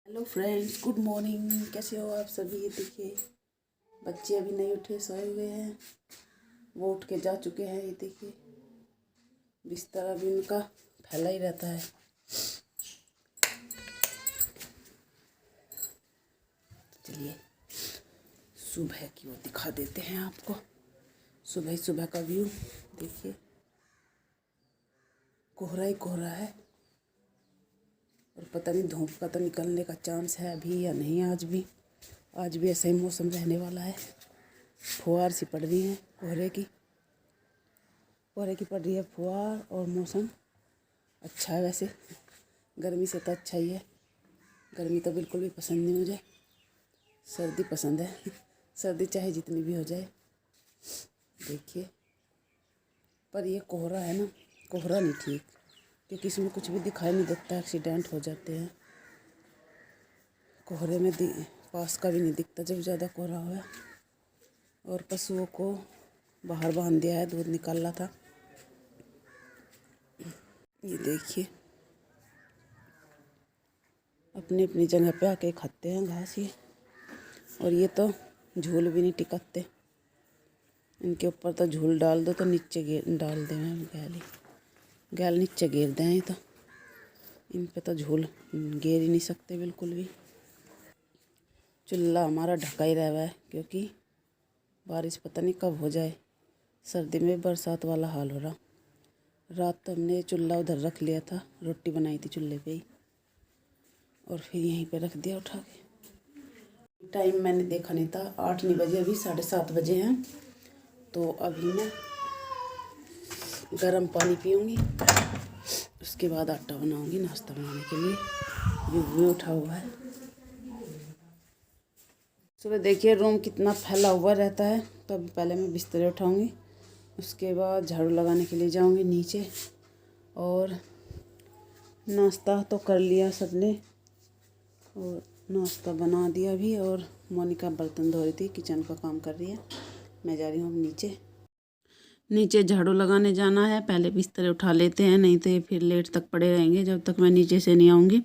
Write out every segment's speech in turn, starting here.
Hello friends, good morning. कैसे हो आप सभी? ये देखिए, बच्चे अभी नहीं उठे, सोए हुए हैं। वो उठ के जा चुके हैं। ये देखिए, बिस्तर अभी उनका फैला ही रहता है। चलिए सुबह की वो दिखा देते हैं आपको। सुबह सुबह का व्यू देखिए, कोहरा ही कोहरा है और पता नहीं धूप का तो निकलने का चांस है अभी या नहीं। आज भी ऐसा ही मौसम रहने वाला है। फुहार सी पड़ रही है कोहरे की पड़ रही है फुहार। और मौसम अच्छा है वैसे, गर्मी से तो अच्छा ही है। गर्मी तो बिल्कुल भी पसंद नहीं मुझे, सर्दी पसंद है। सर्दी चाहे जितनी भी हो जाए। देखिए, पर ये कोहरा है ना, कोहरा नहीं ठीक, क्योंकि इसमें कुछ भी दिखाई नहीं देता। एक्सीडेंट हो जाते हैं कोहरे में। पास का भी नहीं दिखता जब ज़्यादा कोहरा हुआ है। और पशुओं को बाहर बांध दिया है, दूध निकालना था। ये देखिए, अपनी अपनी जगह पे आके खाते हैं घास ये। और ये तो झूल भी नहीं टिकाते। इनके ऊपर तो झूल डाल दो तो नीचे डाल दें। गैल नीचे गिर दें। ये तो इन पे तो झूल गिर ही नहीं सकते बिल्कुल भी। चूल्हा हमारा ढका ही रह है, क्योंकि बारिश पता नहीं कब हो जाए। सर्दी में बरसात वाला हाल हो रहा। रात तो हमने चूल्हा उधर रख लिया था, रोटी बनाई थी चूल्हे पे ही, और फिर यहीं पे रख दिया उठा के। टाइम मैंने देखा नहीं था, 8 नहीं बजे, अभी 7:30 बजे हैं। तो अभी मैं गर्म पानी पीऊँगी, उसके बाद आटा बनाऊँगी नाश्ता बनाने के लिए। ये भी उठा हुआ है। सुबह देखिए रूम कितना फैला हुआ रहता है। तो अभी पहले मैं बिस्तर उठाऊँगी, उसके बाद झाड़ू लगाने के लिए जाऊँगी नीचे। और नाश्ता तो कर लिया सबने, और नाश्ता बना दिया भी। और मोनिका बर्तन धो रही थी, किचन का काम कर रही है। मैं जा रही हूँ अब नीचे झाड़ू लगाने जाना है। पहले बिस्तर उठा लेते हैं, नहीं तो ये फिर लेट तक पड़े रहेंगे। जब तक मैं नीचे से नहीं आऊँगी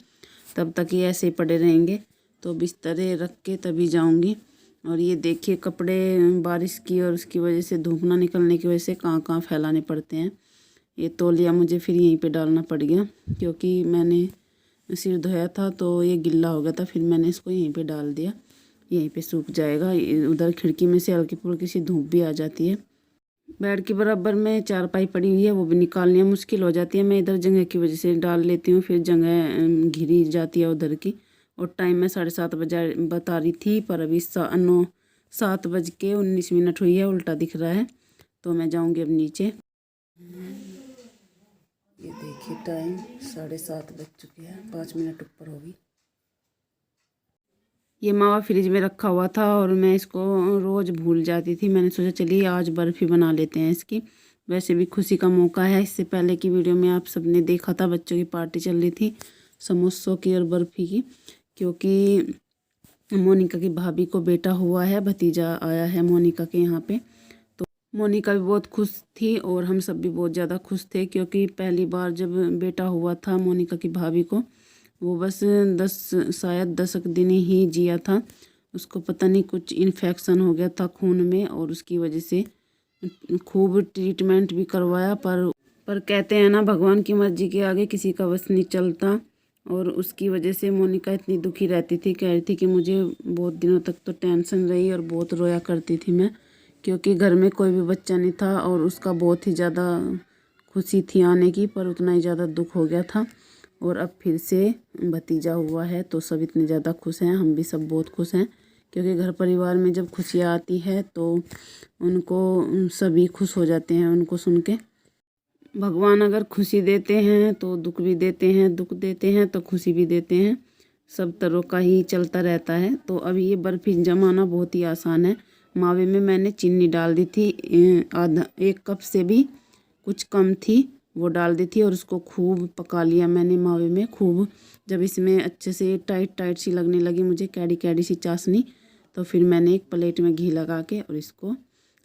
तब तक ये ऐसे ही पड़े रहेंगे। तो बिस्तरे रख के तभी जाऊँगी। और ये देखिए, कपड़े बारिश की और उसकी वजह से, धूप ना निकलने की वजह से कहाँ कहाँ फैलाने पड़ते हैं। ये तौलिया मुझे फिर यहीं पे डालना पड़ गया, क्योंकि मैंने सिर धोया था तो ये गिल्ला हो गया था। फिर मैंने इसको यहीं पे डाल दिया, यहीं पे सूख जाएगा। उधर खिड़की में से हल्की फुल्की सी धूप भी आ जाती है। बेड के बराबर में चारपाई पड़ी हुई है, वो भी निकालनी मुश्किल हो जाती है। मैं इधर जगह की वजह से डाल लेती हूँ, फिर जगह घिरी जाती है उधर की। और टाइम मैं 7:30 बजे बता रही थी, पर अभी 7:19 हुई है, उल्टा दिख रहा है। तो मैं जाऊँगी अब नीचे। ये देखिए, टाइम 7:30 बज चुके हैं, 5 मिनट ऊपर होगी। ये मावा फ्रिज में रखा हुआ था और मैं इसको रोज़ भूल जाती थी। मैंने सोचा चलिए आज बर्फ़ी बना लेते हैं इसकी। वैसे भी खुशी का मौका है। इससे पहले की वीडियो में आप सबने देखा था, बच्चों की पार्टी चल रही थी समोसों की और बर्फ़ी की, क्योंकि मोनिका की भाभी को बेटा हुआ है, भतीजा आया है मोनिका के यहाँ पे। तो मोनिका भी बहुत खुश थी और हम सब भी बहुत ज़्यादा खुश थे, क्योंकि पहली बार जब बेटा हुआ था मोनिका की भाभी को, वो बस 10 दिन ही जिया था। उसको पता नहीं कुछ इन्फेक्शन हो गया था खून में, और उसकी वजह से खूब ट्रीटमेंट भी करवाया। पर कहते हैं ना, भगवान की मर्जी के आगे किसी का बस नहीं चलता। और उसकी वजह से मोनिका इतनी दुखी रहती थी, कह रही थी कि मुझे बहुत दिनों तक तो टेंशन रही और बहुत रोया करती थी मैं, क्योंकि घर में कोई भी बच्चा नहीं था। और उसका बहुत ही ज़्यादा खुशी थी आने की, पर उतना ही ज़्यादा दुख हो गया था। और अब फिर से भतीजा हुआ है तो सब इतने ज़्यादा खुश हैं, हम भी सब बहुत खुश हैं, क्योंकि घर परिवार में जब खुशियाँ आती है तो उनको सभी खुश हो जाते हैं उनको सुन के। भगवान अगर खुशी देते हैं तो दुख भी देते हैं, दुख देते हैं तो खुशी भी देते हैं। सब तरह का ही चलता रहता है। तो अभी ये बर्फ़ी जमाना बहुत ही आसान है। मावे में मैंने चीनी डाल दी थी, आधा 1 कप से भी कुछ कम थी, वो डाल दी थी। और उसको खूब पका लिया मैंने मावे में खूब। जब इसमें अच्छे से टाइट टाइट सी लगने लगी मुझे, कैडी कैडी सी चाशनी, तो फिर मैंने एक प्लेट में घी लगा के और इसको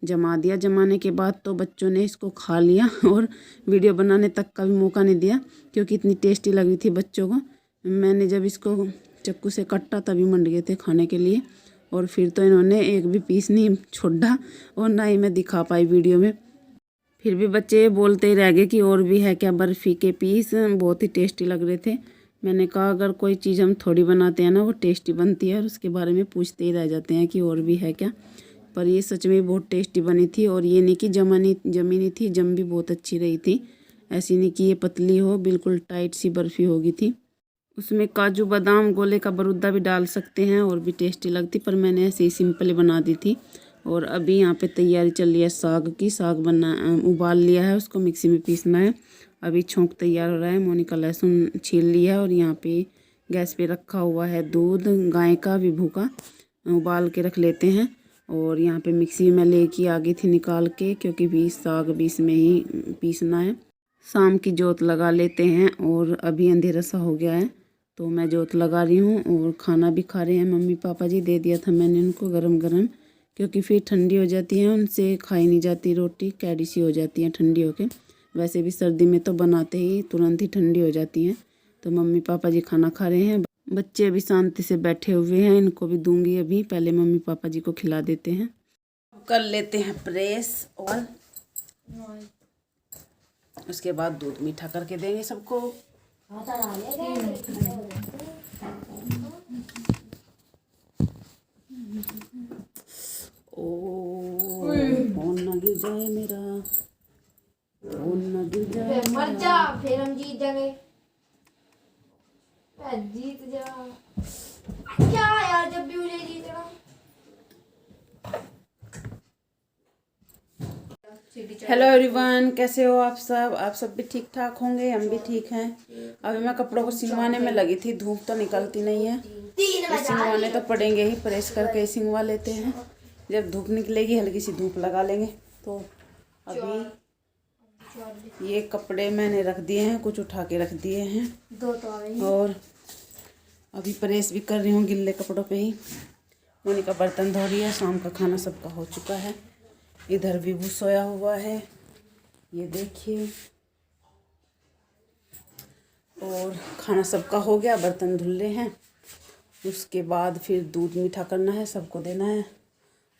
जमा दिया। जमाने के बाद तो बच्चों ने इसको खा लिया और वीडियो बनाने तक का भी मौका नहीं दिया, क्योंकि इतनी टेस्टी लग रही थी बच्चों को। मैंने जब इसको चाकू से कट्टा तभी मंड गए थे खाने के लिए। और फिर तो इन्होंने एक भी पीस नहीं छोड़ा और ना ही मैं दिखा पाई वीडियो में। फिर भी बच्चे बोलते ही रह गए कि और भी है क्या बर्फ़ी के पीस, बहुत ही टेस्टी लग रहे थे। मैंने कहा अगर कोई चीज़ हम थोड़ी बनाते हैं ना वो टेस्टी बनती है और उसके बारे में पूछते ही रह जाते हैं कि और भी है क्या। पर ये सच में बहुत टेस्टी बनी थी और ये नहीं कि जमी नहीं थी, जम भी बहुत अच्छी रही थी। ऐसी नहीं कि ये पतली हो, बिल्कुल टाइट सी बर्फ़ी होगी थी। उसमें काजू बादाम गोले का बरूदा भी डाल सकते हैं और भी टेस्टी लगती, पर मैंने ऐसे ही सिंपल बना दी थी। और अभी यहाँ पे तैयारी चल रही है साग की। साग बना उबाल लिया है, उसको मिक्सी में पीसना है। अभी छोंक तैयार हो रहा है। मोनिका लहसुन छील लिया है और यहाँ पे गैस पे रखा हुआ है दूध गाय का विभू का, उबाल के रख लेते हैं। और यहाँ पे मिक्सी में लेके आ गई थी निकाल के, क्योंकि साग भी इसमें ही पीसना है। शाम की जोत लगा लेते हैं और अभी अंधेरा सा हो गया है तो मैं जोत लगा रही हूँ। और खाना भी खा रहे हैं मम्मी पापा जी, दे दिया था मैंने उनको गरम गरम, क्योंकि फिर ठंडी हो जाती है, उनसे खाई नहीं जाती रोटी, कैडी सी हो जाती है ठंडी होके। वैसे भी सर्दी में तो बनाते ही तुरंत ही ठंडी हो जाती हैं। तो मम्मी पापा जी खाना खा रहे हैं, बच्चे अभी शांति से बैठे हुए हैं, इनको भी दूंगी अभी, पहले मम्मी पापा जी को खिला देते हैं। कर लेते हैं प्रेस और उसके बाद दूध मीठा करके देंगे सबको। फोन न गिर जाए मेरा, फोन न गिर जाए मर जा, फिर हम जीत जाएंगे। जीत जा क्या यार, जब भी मुझे जीतना। हेलो एवरीवन, कैसे हो आप सब? आप सब भी ठीक ठाक होंगे, हम भी ठीक हैं। अभी मैं कपड़ों को सिलवाने में लगी थी, धूप तो निकलती नहीं है, सिलवाने तो पड़ेंगे ही, प्रेस करके सिलवा लेते हैं। जब धूप निकलेगी हल्की सी धूप लगा लेंगे। तो अभी ये कपड़े मैंने रख दिए हैं, कुछ उठा के रख दिए हैं दो तो आ गई। और अभी प्रेस भी कर रही हूँ गिल्ले कपड़ों पे ही। मोनिका बर्तन धो रही है, शाम का खाना सबका हो चुका है। इधर भी वो सोया हुआ है, ये देखिए। और खाना सबका हो गया, बर्तन धुल रहे हैं। उसके बाद फिर दूध मीठा करना है, सबको देना है।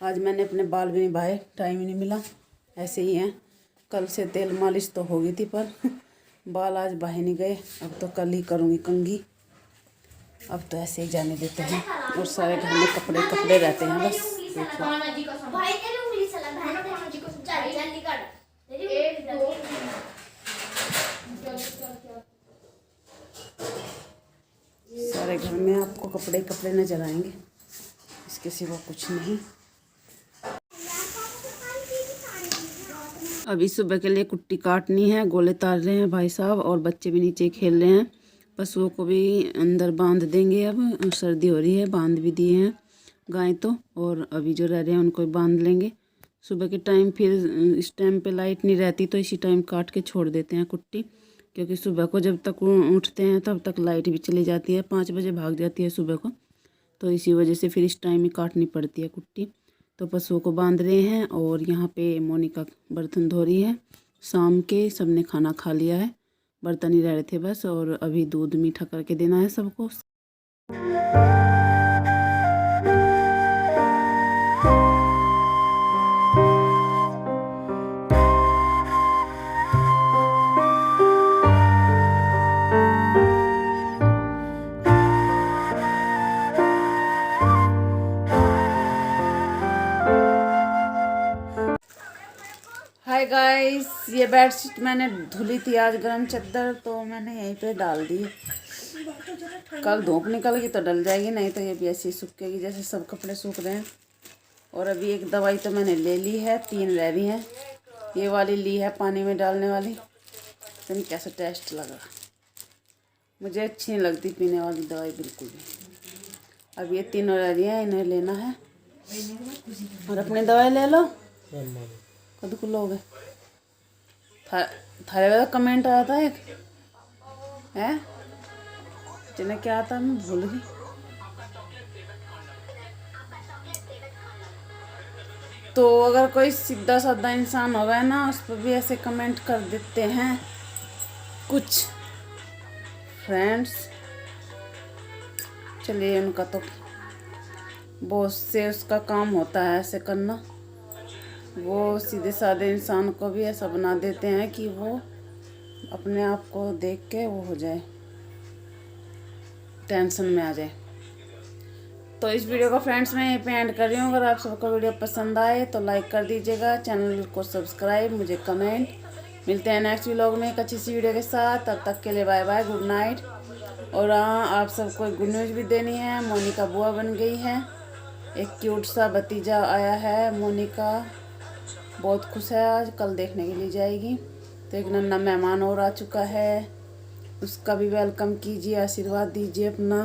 आज मैंने अपने बाल भी नहीं भाए, टाइम ही नहीं मिला, ऐसे ही हैं। कल से तेल मालिश तो हो गई थी पर बाल आज बाहे नहीं गए। अब तो कल ही करूँगी कंघी, अब तो ऐसे ही जाने देते हैं। और सारे घर में कपड़े कपड़े रहते हैं बस। सारे घर में आपको कपड़े कपड़े नजर आएंगे, इसके सिवा कुछ नहीं। अभी सुबह के लिए कुट्टी काटनी है, गोले तार रहे हैं भाई साहब और बच्चे भी नीचे खेल रहे हैं। पशुओं को भी अंदर बांध देंगे, अब सर्दी हो रही है, बांध भी दिए हैं गाय तो। और अभी जो रह रहे हैं उनको बांध लेंगे सुबह के टाइम। फिर इस टाइम पे लाइट नहीं रहती तो इसी टाइम काट के छोड़ देते हैं कुट्टी, क्योंकि सुबह को जब तक उठते हैं तब तक लाइट भी चली जाती है, 5 बजे भाग जाती है सुबह को। तो इसी वजह से फिर इस टाइम ही काटनी पड़ती है कुट्टी। तो पशुओं को बांध रहे हैं और यहाँ पे मोनिका बर्तन धो रही है। शाम के सबने खाना खा लिया है, बर्तन ही रह रहे थे बस। और अभी दूध मीठा करके देना है सबको। हाय गाइस, ये बेडशीट मैंने धुली थी आज, गरम चादर, तो मैंने यहीं पे डाल दी। कल धूप निकल गई तो डल जाएगी, नहीं तो ये भी ऐसी सूखेगी जैसे सब कपड़े सूख रहे हैं। और अभी एक दवाई तो मैंने ले ली है, 3 रह रही हैं। ये वाली ली है पानी में डालने वाली, तो नहीं कैसा टेस्ट लगा, मुझे अच्छी नहीं लगती पीने वाली दवाई बिल्कुल भी। अब ये 3 रह रही हैं, इन्हें लेना है। और अपनी दवाई ले लो, कद को लोगे। थारे वाला कमेंट आया था एक है, जिन्हें क्या आता मैं भूल गई। तो अगर कोई सीधा साधा इंसान होगा ना, उस पर भी ऐसे कमेंट कर देते हैं कुछ फ्रेंड्स। चलिए, उनका तो बॉस से उसका काम होता है ऐसे करना। वो सीधे साधे इंसान को भी ऐसा बना देते हैं कि वो अपने आप को देख के वो हो जाए, टेंशन में आ जाए। तो इस वीडियो को फ्रेंड्स मैं यहीं पे एंड कर रही हूँ। अगर आप सबको वीडियो पसंद आए तो लाइक कर दीजिएगा, चैनल को सब्सक्राइब, मुझे कमेंट। मिलते हैं नेक्स्ट व्लॉग में एक अच्छी सी वीडियो के साथ। तब तक के लिए बाय बाय, गुड नाइट। और हाँ, आप सबको एक गुड न्यूज़ भी देनी है। मोनिका बुआ बन गई है, एक क्यूट सा भतीजा आया है। मोनिका बहुत खुश है, आज कल देखने के लिए जाएगी। तो एक नन्हा मेहमान और आ चुका है, उसका भी वेलकम कीजिए, आशीर्वाद दीजिए अपना।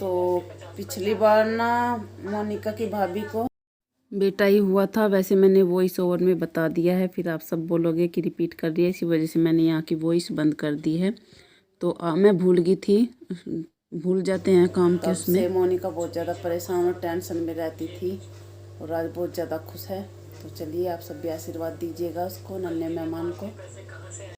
तो पिछली बार ना मोनिका की भाभी को बेटा ही हुआ था, वैसे मैंने वॉइस ओवर में बता दिया है, फिर आप सब बोलोगे कि रिपीट कर दिया, इसी वजह से मैंने यहाँ की वॉइस बंद कर दी है। तो मैं भूल गई थी, भूल जाते हैं काम के उसमें। मोनिका बहुत ज़्यादा परेशान और टेंशन में रहती थी और आज बहुत ज़्यादा खुश है। तो चलिए, आप सब भी आशीर्वाद दीजिएगा उसको, नन्हे मेहमान को।